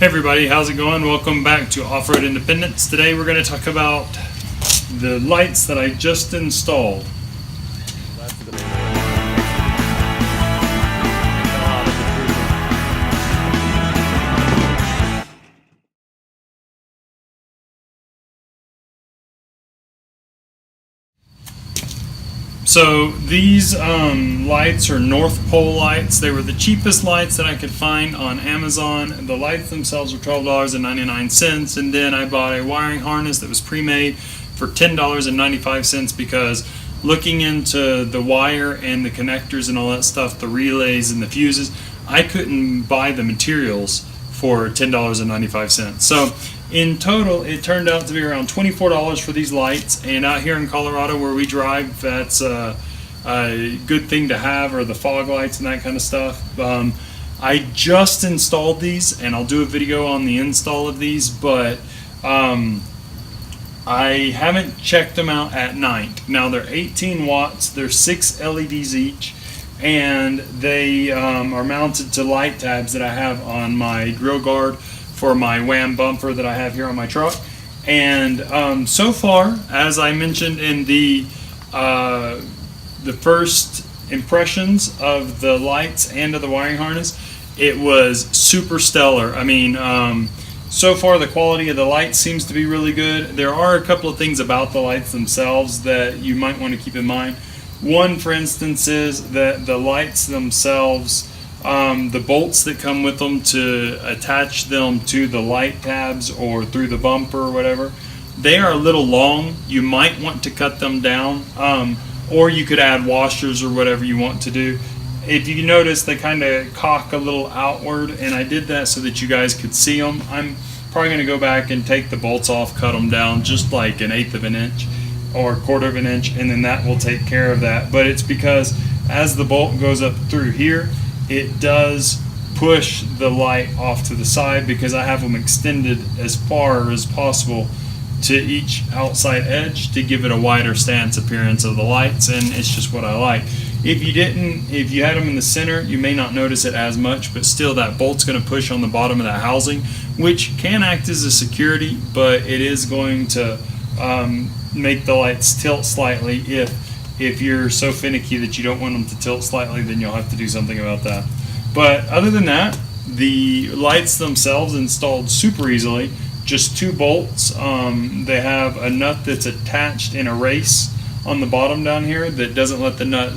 Hey everybody, how's it going? Welcome back to Off-Road Independence. Today we're going to talk about the lights that I just installed. So these lights are Northpole lights. They were the cheapest lights that I could find on Amazon. The lights themselves were $12.99, and then I bought a wiring harness that was pre-made for $10.95 because looking into the wire and the connectors and all that stuff, the relays and the fuses, I couldn't buy the materials for $10.95. So in total, it turned out to be around $24 for these lights, and out here in Colorado where we drive, that's a good thing to have, or the fog lights and that kind of stuff. I just installed these, and I'll do a video on the install of these, but I haven't checked them out at night. Now they're 18 watts, they're 6 LEDs each, and they are mounted to light tabs that I have on my grill guard for my Wham bumper that I have here on my truck. And so far, as I mentioned in the first impressions of the lights and of the wiring harness, it was super stellar. I mean, so far the quality of the lights seems to be really good. There are a couple of things about the lights themselves that you might want to keep in mind. One, for instance, is that the lights themselves, the bolts that come with them to attach them to the light tabs or through the bumper or whatever, they are a little long. You might want to cut them down, or you could add washers or whatever you want to do. If you notice, they kind of cock a little outward, and I did that so that you guys could see them. I'm probably going to go back and take the bolts off, cut them down just like 1/8 of an inch or 1/4 of an inch, and then that will take care of that. But it's because as the bolt goes up through here, it does push the light off to the side, because I have them extended as far as possible to each outside edge to give it a wider stance appearance of the lights, and it's just what I like. If you had them in the center, you may not notice it as much, but still that bolt's going to push on the bottom of that housing, which can act as a security, but it is going to make the lights tilt slightly. If you're so finicky that you don't want them to tilt slightly, then you'll have to do something about that. But other than that, the lights themselves installed super easily. Just 2 bolts. They have a nut that's attached in a race on the bottom down here that doesn't let the nut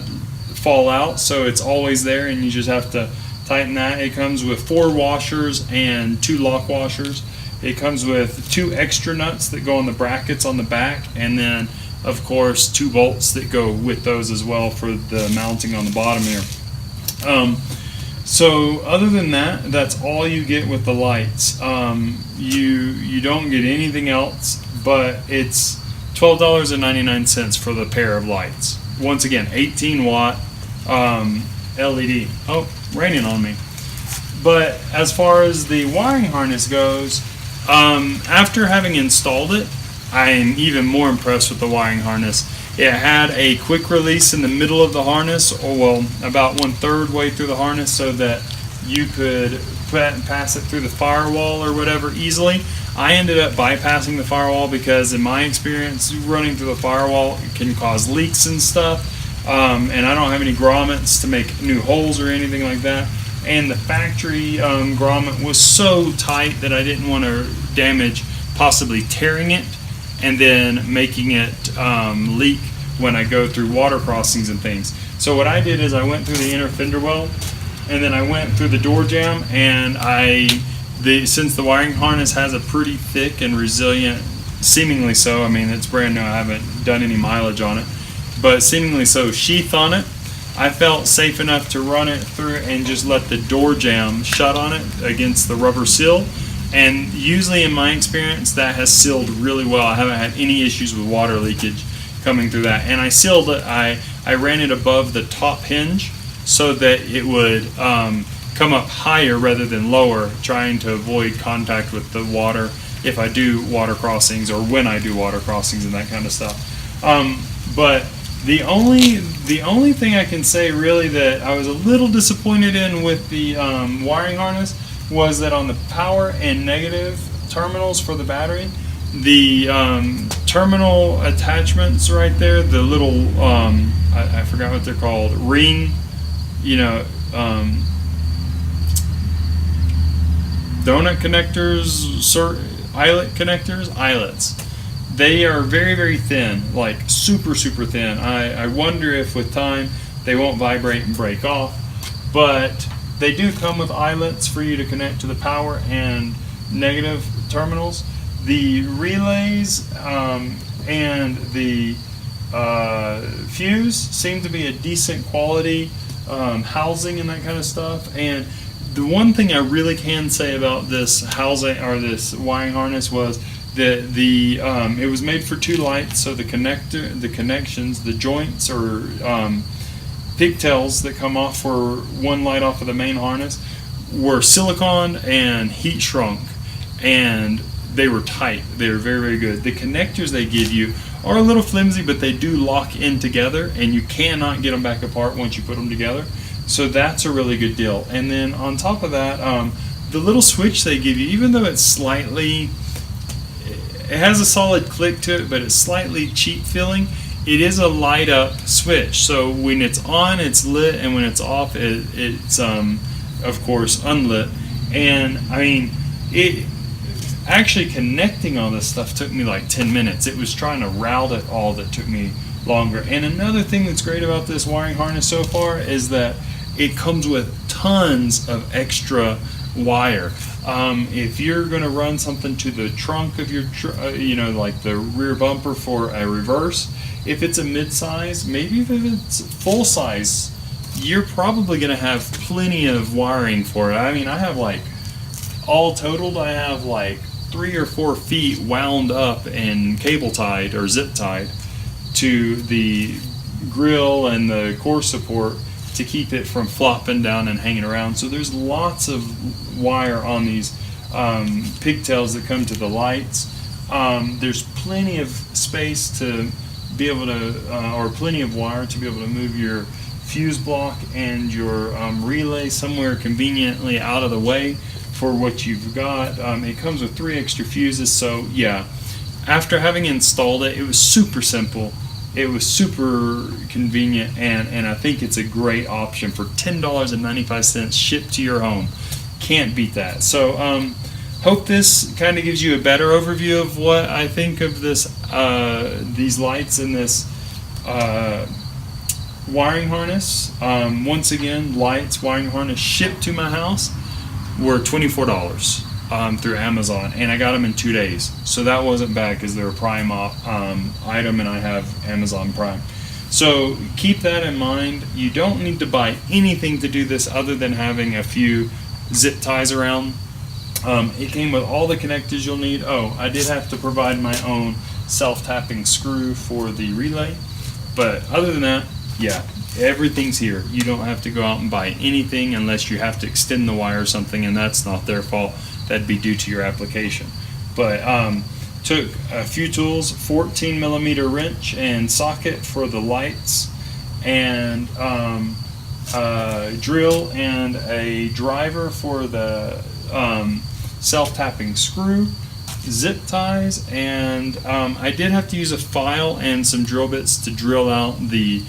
fall out, so it's always there, and you just have to tighten that. It comes with 4 washers and 2 lock washers. It comes with 2 extra nuts that go on the brackets on the back, and then of course 2 bolts that go with those as well for the mounting on the bottom here. So other than that, that's all you get with the lights. You don't get anything else, but it's $12.99 for the pair of lights. Once again, 18 watt LED. Oh, raining on me. But as far as the wiring harness goes, after having installed it, I am even more impressed with the wiring harness. It had a quick release in the middle of the harness, or well, about 1/3 way through the harness, so that you could pass it through the firewall or whatever easily. I ended up bypassing the firewall because in my experience, running through the firewall can cause leaks and stuff, and I don't have any grommets to make new holes or anything like that. And the factory grommet was so tight that I didn't want to damage possibly tearing it and then making it leak when I go through water crossings and things. So what I did is I went through the inner fender well, and then I went through the door jamb, and since the wiring harness has a pretty thick and resilient, seemingly so, I mean it's brand new, I haven't done any mileage on it, but seemingly so, sheath on it, I felt safe enough to run it through and just let the door jamb shut on it against the rubber seal. And usually in my experience that has sealed really well. I haven't had any issues with water leakage coming through that. And I sealed it, I ran it above the top hinge so that it would come up higher rather than lower, trying to avoid contact with the water if I do water crossings or when I do water crossings and that kind of stuff. But the only thing I can say really that I was a little disappointed in with the wiring harness was that on the power and negative terminals for the battery, the terminal attachments right there, the little I forgot what they're called, ring, you know, donut connectors, eyelet connectors, eyelets. They are very, very thin, like super, super thin. I wonder if with time they won't vibrate and break off, but they do come with eyelets for you to connect to the power and negative terminals. The relays and the fuse seem to be a decent quality housing and that kind of stuff. And the one thing I really can say about this housing or this wiring harness was that it was made for 2 lights, so the connections, the joints or pigtails that come off for 1 light off of the main harness were silicone and heat shrunk, and they were tight. They were very, very good. The connectors they give you are a little flimsy, but they do lock in together, and you cannot get them back apart once you put them together. So that's a really good deal. And then on top of that, the little switch they give you, even though it's slightly, it has a solid click to it, but it's slightly cheap feeling. It is a light up switch, so when it's on, it's lit, and when it's off, it's of course unlit. And I mean, it actually connecting all this stuff took me like 10 minutes. It was trying to route it all that took me longer. And another thing that's great about this wiring harness so far is that it comes with tons of extra wire. If you're going to run something to the trunk of your, like the rear bumper for a reverse, if it's a mid-size, maybe if it's full-size, you're probably going to have plenty of wiring for it. I mean, I have like, all totaled, I have like 3 or 4 feet wound up and cable tied or zip tied to the grill and the core support to keep it from flopping down and hanging around. So there's lots of wire on these pigtails that come to the lights. There's plenty of space to be able to, or plenty of wire to be able to move your fuse block and your relay somewhere conveniently out of the way for what you've got. It comes with 3 extra fuses, so yeah. After having installed it, it was super simple. It was super convenient, and I think it's a great option for $10.95 shipped to your home. Can't beat that. So hope this kind of gives you a better overview of what I think of this, these lights and this wiring harness. Once again, lights, wiring harness shipped to my house were $24 through Amazon, and I got them in 2 days. So that wasn't bad because they're a Prime item, and I have Amazon Prime. So keep that in mind. You don't need to buy anything to do this other than having a few zip ties around. It came with all the connectors you'll need. Oh, I did have to provide my own self-tapping screw for the relay, but other than that, yeah, everything's here. You don't have to go out and buy anything unless you have to extend the wire or something, and that's not their fault. That'd be due to your application. But took a few tools, 14mm wrench and socket for the lights, and drill and a driver for the self-tapping screw, zip ties, and I did have to use a file and some drill bits to drill out the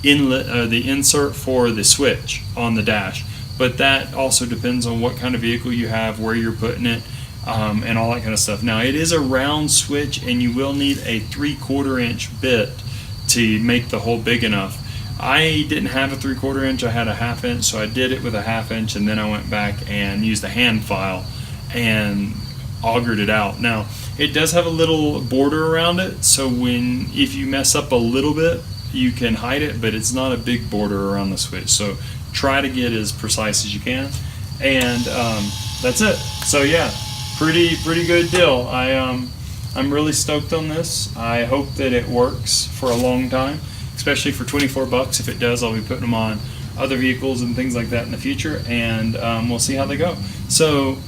inlet, the insert for the switch on the dash. But that also depends on what kind of vehicle you have, where you're putting it, and all that kind of stuff. Now, it is a round switch, and you will need a 3/4 inch bit to make the hole big enough. I didn't have a 3/4 inch, I had a 1/2 inch, so I did it with a 1/2 inch, and then I went back and used a hand file and augured it out. Now, it does have a little border around it, so if you mess up a little bit, you can hide it, but it's not a big border around the switch. So try to get as precise as you can, and that's it. So yeah, pretty good deal. I'm really stoked on this. I hope that it works for a long time, especially for 24 bucks. If it does, I'll be putting them on other vehicles and things like that in the future, and we'll see how they go. So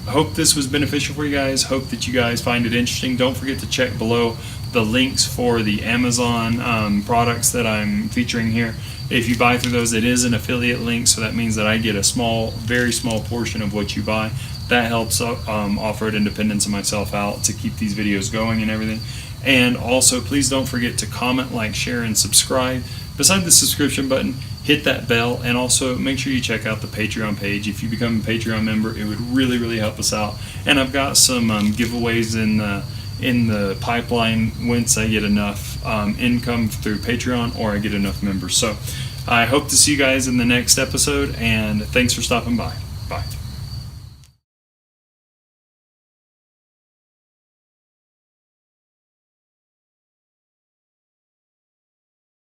I hope this was beneficial for you guys. Hope that you guys find it interesting. Don't forget to check below the links for the Amazon products that I'm featuring here. If you buy through those, it is an affiliate link, so that means that I get a small, very small portion of what you buy. That helps Off-Road Independence and myself out to keep these videos going and everything. And also, please don't forget to comment, like, share, and subscribe. Beside the subscription button, hit that bell, and also make sure you check out the Patreon page. If you become a Patreon member, it would really, really help us out. And I've got some giveaways in the pipeline once I get enough income through Patreon, or I get enough members. So I hope to see you guys in the next episode, and thanks for stopping by. Bye.